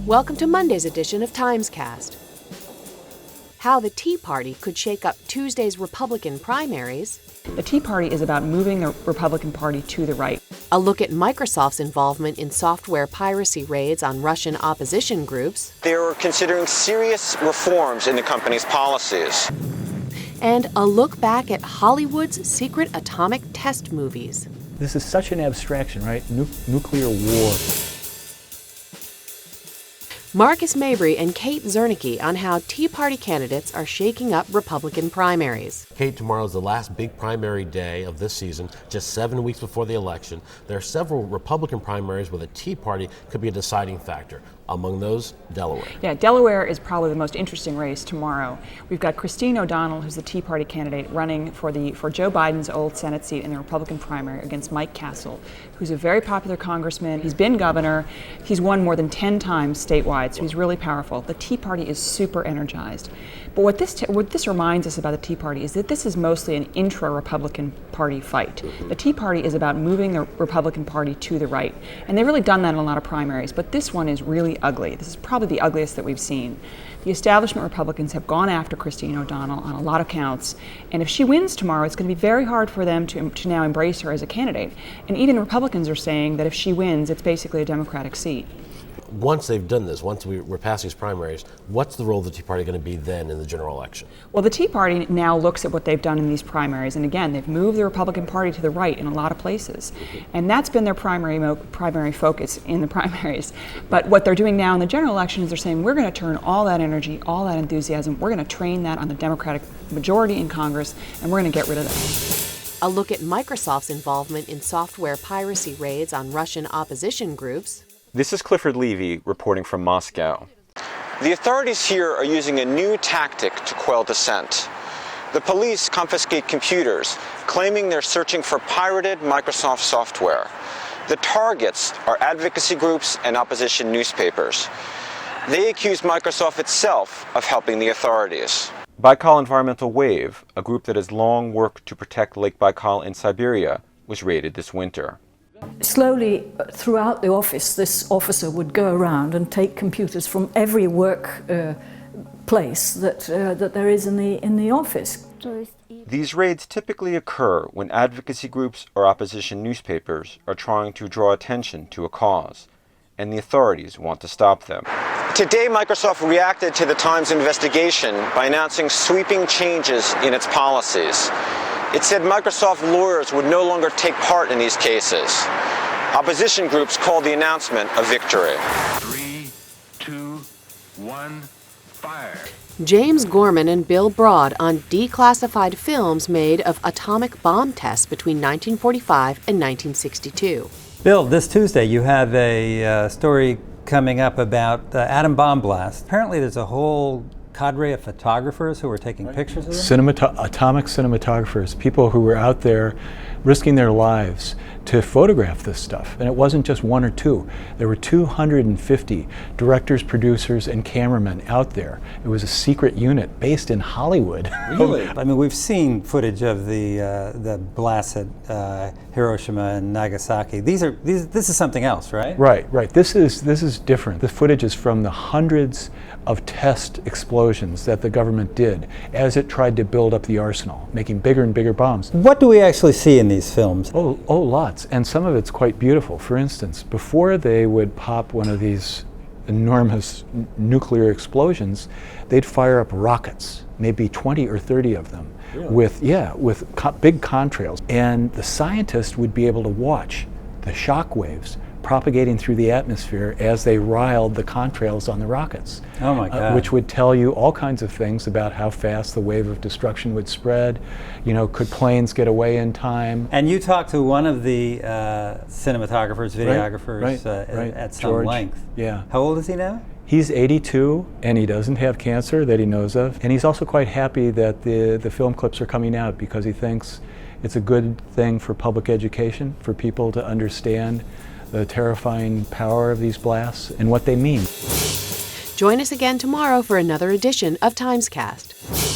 Welcome to Monday's edition of TimesCast. How the Tea Party could shake up Tuesday's Republican primaries. The Tea Party is about moving the Republican Party to the right. A look at Microsoft's involvement in software piracy raids on Russian opposition groups. They're considering serious reforms in the company's policies. And a look back at Hollywood's secret atomic test movies. This is such an abstraction, right? Nuclear war. Marcus Mabry and Kate Zernike on how Tea Party candidates are shaking up Republican primaries. Kate, tomorrow is the last big primary day of this season, just 7 weeks before the election. There are several Republican primaries where the Tea Party could be a deciding factor. Among those, Delaware. Yeah, Delaware is probably the most interesting race tomorrow. We've got Christine O'Donnell, who's the Tea Party candidate, running for Joe Biden's old Senate seat in the Republican primary against Mike Castle, who's a very popular congressman. He's been governor. He's won more than 10 times statewide, so he's really powerful. The Tea Party is super energized. But what this reminds us about the Tea Party is that this is mostly an intra-Republican Party fight. The Tea Party is about moving the Republican Party to the right. And they've really done that in a lot of primaries, but this one is really ugly. This is probably the ugliest that we've seen. The establishment Republicans have gone after Christine O'Donnell on a lot of counts, and if she wins tomorrow, it's going to be very hard for them to now embrace her as a candidate. And even Republicans are saying that if she wins, it's basically a Democratic seat. Once they've done this, once we're past these primaries, what's the role of the Tea Party going to be then in the general election? Well, the Tea Party now looks at what they've done in these primaries, and again, they've moved the Republican Party to the right in a lot of places, and that's been their primary focus in the primaries. But what they're doing now in the general election is they're saying, we're going to turn all that energy, all that enthusiasm, we're going to train that on the Democratic majority in Congress, and we're going to get rid of that. A look at Microsoft's involvement in software piracy raids on Russian opposition groups. This is Clifford Levy reporting from Moscow. The authorities here are using a new tactic to quell dissent. The police confiscate computers, claiming they're searching for pirated Microsoft software. The targets are advocacy groups and opposition newspapers. They accuse Microsoft itself of helping the authorities. Baikal Environmental Wave, a group that has long worked to protect Lake Baikal in Siberia, was raided this winter. Slowly, throughout the office, this officer would go around and take computers from every work place that there is in the office. These raids typically occur when advocacy groups or opposition newspapers are trying to draw attention to a cause, and the authorities want to stop them. Today, Microsoft reacted to the Times investigation by announcing sweeping changes in its policies. It said Microsoft lawyers would no longer take part in these cases. Opposition groups called the announcement a victory. 3, 2, 1, fire. James Gorman and Bill Broad on declassified films made of atomic bomb tests between 1945 and 1962. Bill, this Tuesday you have a story coming up about atom bomb blast. Apparently there's a whole cadre of photographers who were taking pictures of them? Atomic cinematographers, people who were out there risking their lives to photograph this stuff. And it wasn't just one or two. There were 250 directors, producers, and cameramen out there. It was a secret unit based in Hollywood. Really? I mean, we've seen footage of the blast at Hiroshima and Nagasaki. This is something else, right? Right. This is different. The footage is from the hundreds of test explosions that the government did as it tried to build up the arsenal, making bigger and bigger bombs. What do we actually see in these films? Oh, lots. And some of it's quite beautiful. For instance, before they would pop one of these enormous nuclear explosions, they'd fire up rockets, maybe 20 or 30 of them, really? with big contrails. And the scientists would be able to watch the shock waves propagating through the atmosphere as they riled the contrails on the rockets. Oh my God. Which would tell you all kinds of things about how fast the wave of destruction would spread. You know, could planes get away in time? And you talked to one of the cinematographers, videographers at some George, length. Yeah. How old is he now? He's 82, and he doesn't have cancer that he knows of. And he's also quite happy that the film clips are coming out because he thinks it's a good thing for public education, for people to understand the terrifying power of these blasts and what they mean. Join us again tomorrow for another edition of TimesCast.